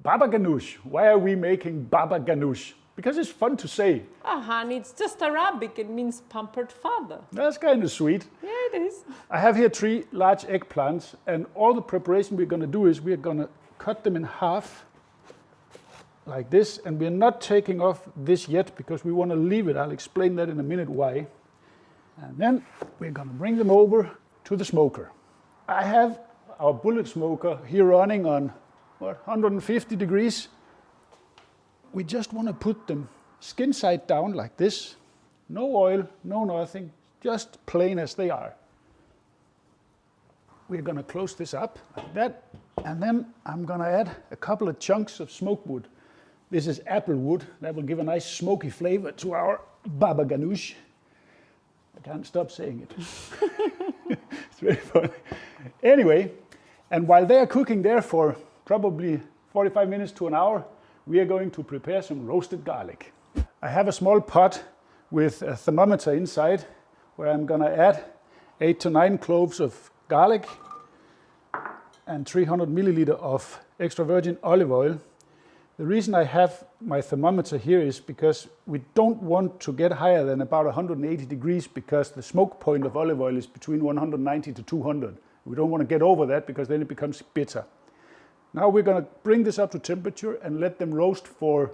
Baba ganoush. Why are we making baba ganoush? Because it's fun to say. And it's just Arabic. It means pampered father. That's kind of sweet. Yeah, it is. I have here 3 large eggplants, and all the preparation we're going to do is we're going to cut them in half like this, and we're not taking off this yet because we want to leave it. I'll explain that in a minute why. And then we're going to bring them over to the smoker. I have our bullet smoker here running on 150 degrees. We just want to put them skin side down like this. No oil, no nothing, just plain as they are. We're going to close this up like that, and then I'm going to add a couple of chunks of smoked wood. This is apple wood. That will give a nice smoky flavor to our baba ganoush. I can't stop saying it. It's very funny. Anyway, and while they're cooking there for probably 45 minutes to an hour, we are going to prepare some roasted garlic. I have a small pot with a thermometer inside where I'm going to add 8 to 9 cloves of garlic and 300 milliliter of extra virgin olive oil. The reason I have my thermometer here is because we don't want to get higher than about 180 degrees because the smoke point of olive oil is between 190 to 200. We don't want to get over that because then it becomes bitter. Now we're going to bring this up to temperature and let them roast for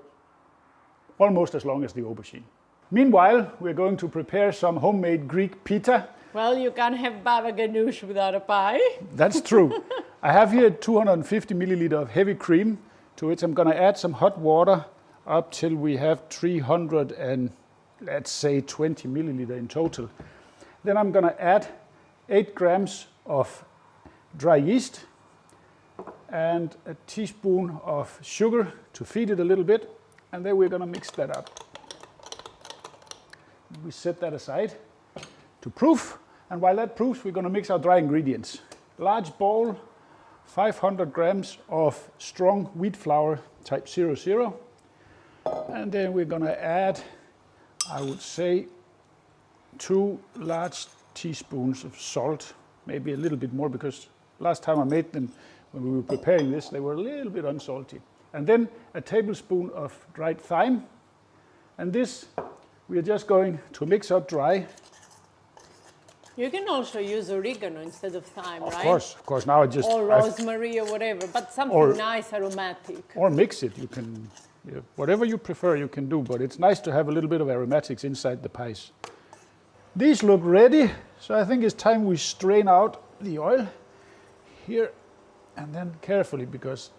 almost as long as the aubergine. Meanwhile, we're going to prepare some homemade Greek pita. Well, you can't have baba ganoush without a pie. That's true. I have here 250 milliliter of heavy cream. To which I'm going to add some hot water up till we have 300 and let's say 20 milliliter in total. Then I'm going to add 8 grams of dry yeast and a teaspoon of sugar to feed it a little bit, and then we're going to mix that up. We set that aside to proof, and while that proofs, we're going to mix our dry ingredients. Large bowl, 500 grams of strong wheat flour type 00, and then we're going to add, I would say, 2 large teaspoons of salt, maybe a little bit more because last time I made them when we were preparing this, they were a little bit unsalty. And then a tablespoon of dried thyme, and this we are just going to mix up dry. You can also use oregano instead of thyme, right? Of course. Now or rosemary or whatever, but something nice, aromatic. Or mix it. You can, whatever you prefer, you can do. But it's nice to have a little bit of aromatics inside the pies. These look ready, so I think it's time we strain out the oil here, and then carefully, because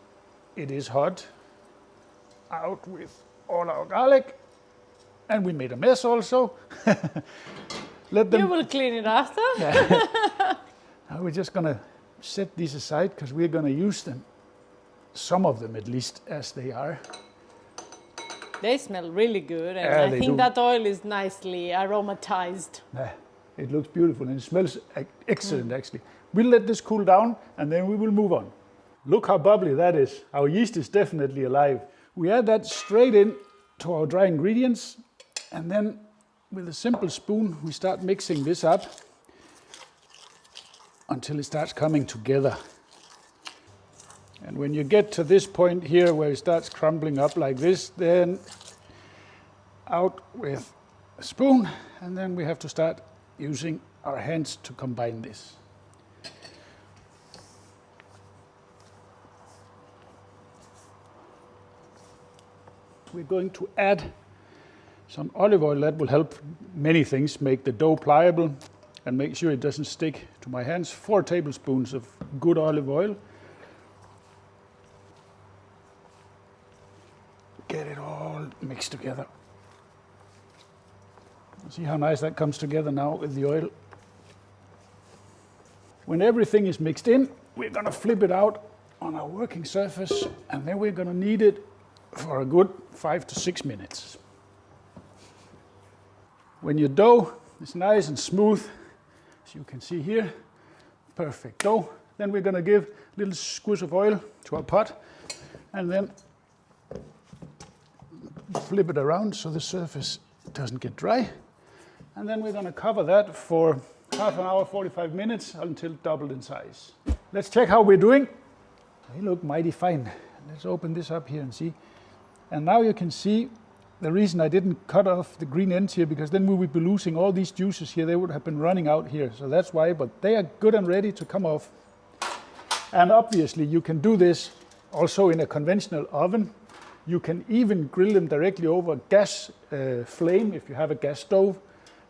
it is hot, out with all our garlic, and we made a mess also. Let them. You will clean it after. Now we're just going to set these aside because we're going to use them, some of them at least, as they are. They smell really good, and I think that oil is nicely aromatized. It looks beautiful and it smells excellent actually. We'll let this cool down and then we will move on. Look how bubbly that is. Our yeast is definitely alive. We add that straight in to our dry ingredients, and then with a simple spoon, we start mixing this up until it starts coming together. And when you get to this point here where it starts crumbling up like this, then out with a spoon, and then we have to start using our hands to combine this. We're going to add some olive oil. That will help many things, make the dough pliable and make sure it doesn't stick to my hands. 4 tablespoons of good olive oil. Get it all mixed together. See how nice that comes together now with the oil. When everything is mixed in, we're going to flip it out on our working surface, and then we're going to knead it for a good 5 to 6 minutes. When your dough is nice and smooth, as you can see here, perfect dough, then we're going to give a little squish of oil to our pot, and then flip it around so the surface doesn't get dry. And then we're going to cover that for half an hour, 45 minutes until doubled in size. Let's check how we're doing. They look mighty fine. let's open this up here and see. And now you can see the reason I didn't cut off the green ends here, because then we would be losing all these juices here. They would have been running out here. So that's why, but they are good and ready to come off. And obviously you can do this also in a conventional oven. You can even grill them directly over a gas flame if you have a gas stove,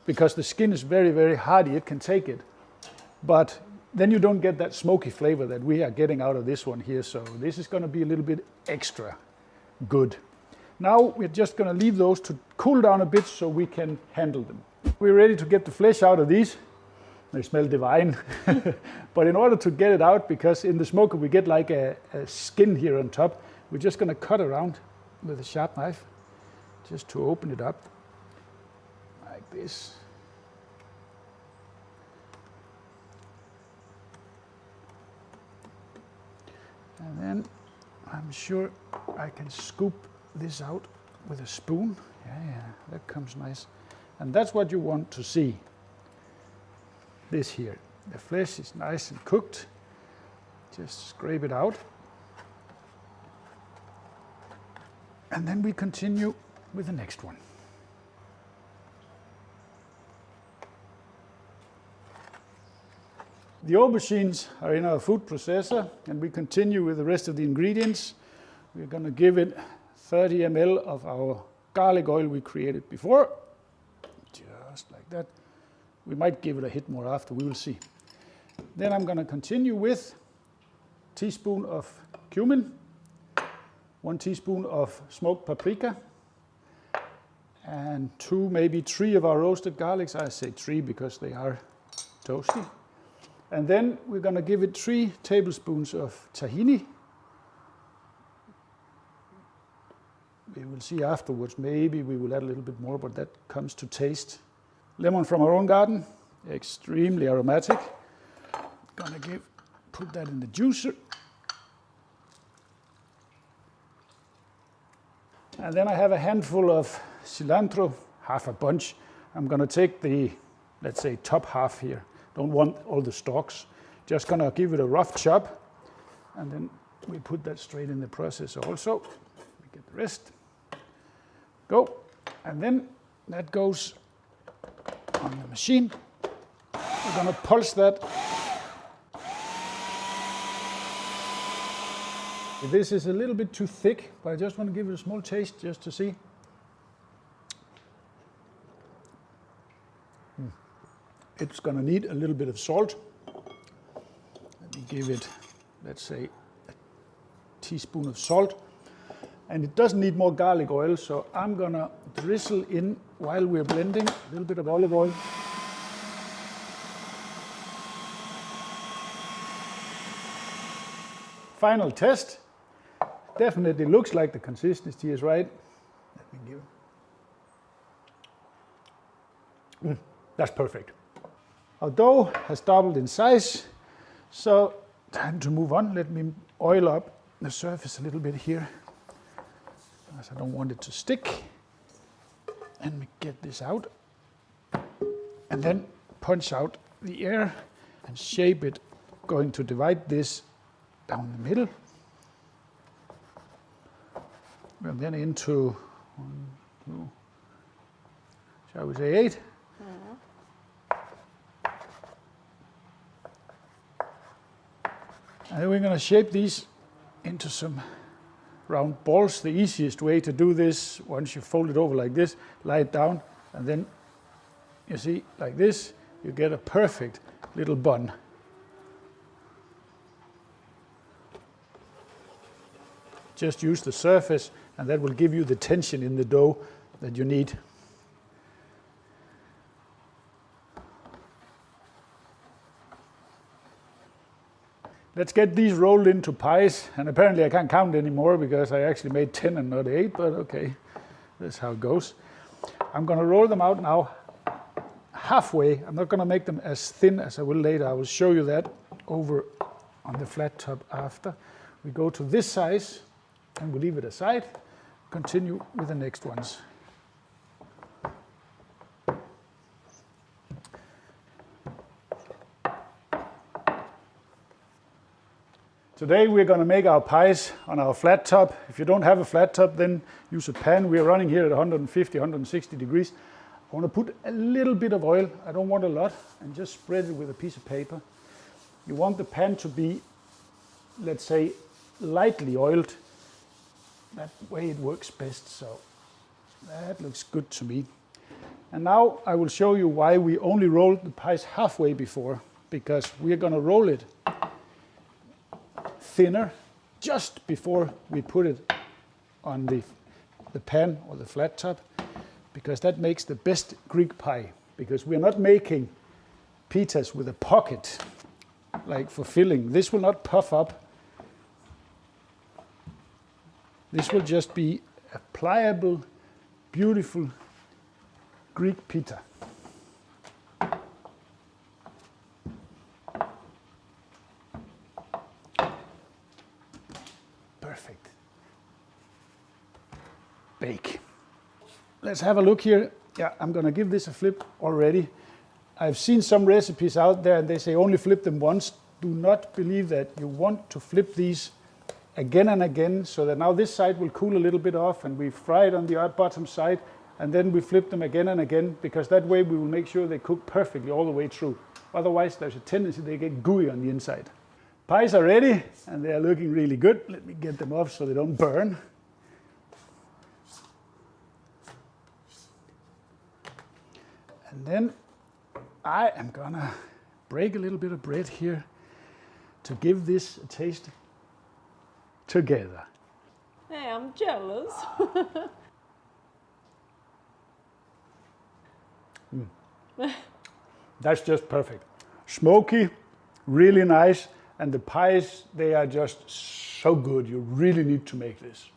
because the skin is very, very hardy. It can take it. But then you don't get that smoky flavor that we are getting out of this one here. So this is going to be a little bit extra good. Now we're just going to leave those to cool down a bit so we can handle them. We're ready to get the flesh out of these. They smell divine. But in order to get it out, because in the smoker we get like a skin here on top, we're just going to cut around with a sharp knife just to open it up like this. And then I'm sure I can scoop this out with a spoon. Yeah, that comes nice. And that's what you want to see. This here. The flesh is nice and cooked. Just scrape it out. And then we continue with the next one. The aubergines are in our food processor, and we continue with the rest of the ingredients. We're going to give it 30 ml of our garlic oil we created before, just like that. We might give it a hit more after, we will see. Then I'm going to continue with a teaspoon of cumin, 1 teaspoon of smoked paprika, and 2, maybe 3 of our roasted garlics. I say 3 because they are toasty. And then we're going to give it 3 tablespoons of tahini. We will see afterwards, maybe we will add a little bit more, but that comes to taste. Lemon from our own garden, extremely aromatic. Gonna put that in the juicer. And then I have a handful of cilantro, half a bunch. I'm gonna take the, let's say, top half here. Don't want all the stalks. Just gonna give it a rough chop. And then we put that straight in the processor also. We get the rest. Go. And then that goes on the machine. We're going to pulse that. This is a little bit too thick, but I just want to give it a small taste just to see. It's going to need a little bit of salt. Let me give it, let's say, a teaspoon of salt. And it doesn't need more garlic oil, so I'm going to drizzle in, while we're blending, a little bit of olive oil. Final test. Definitely looks like the consistency is right. Let me give. That's perfect. Our dough has doubled in size, so time to move on. Let me oil up the surface a little bit here, as I don't want it to stick. And we get this out, and then punch out the air and shape it. Going to divide this down the middle, and then into 1, 2, shall we say 8? And then we're going to shape these into some round balls. The easiest way to do this, once you fold it over like this, lie it down, and then you see, like this, you get a perfect little bun. Just use the surface, and that will give you the tension in the dough that you need. Let's get these rolled into pies, and apparently I can't count anymore because I actually made 10 and not 8, but okay, that's how it goes. I'm going to roll them out now halfway. I'm not going to make them as thin as I will later. I will show you that over on the flat top after. We go to this size and we leave it aside. Continue with the next ones. Today we're going to make our pies on our flat top. If you don't have a flat top, then use a pan. We're running here at 150, 160 degrees. I want to put a little bit of oil, I don't want a lot, and just spread it with a piece of paper. You want the pan to be, let's say, lightly oiled. That way it works best, so that looks good to me. And now I will show you why we only rolled the pies halfway before, because we're going to roll it thinner just before we put it on the pan or the flat top, because that makes the best Greek pie, because we're not making pitas with a pocket like for filling. This will not puff up. This will just be a pliable, beautiful Greek pita. Perfect. Bake. Let's have a look here. Yeah, I'm going to give this a flip already. I've seen some recipes out there and they say only flip them once. Do not believe that. You want to flip these again and again, so that now this side will cool a little bit off and we fry it on the bottom side, and then we flip them again and again, because that way we will make sure they cook perfectly all the way through. Otherwise there's a tendency they get gooey on the inside. Pies are ready and they are looking really good. Let me get them off so they don't burn. And then I am gonna break a little bit of bread here to give this a taste together. Hey, I'm jealous. That's just perfect. Smoky, really nice, and the pies, they are just so good. You really need to make this.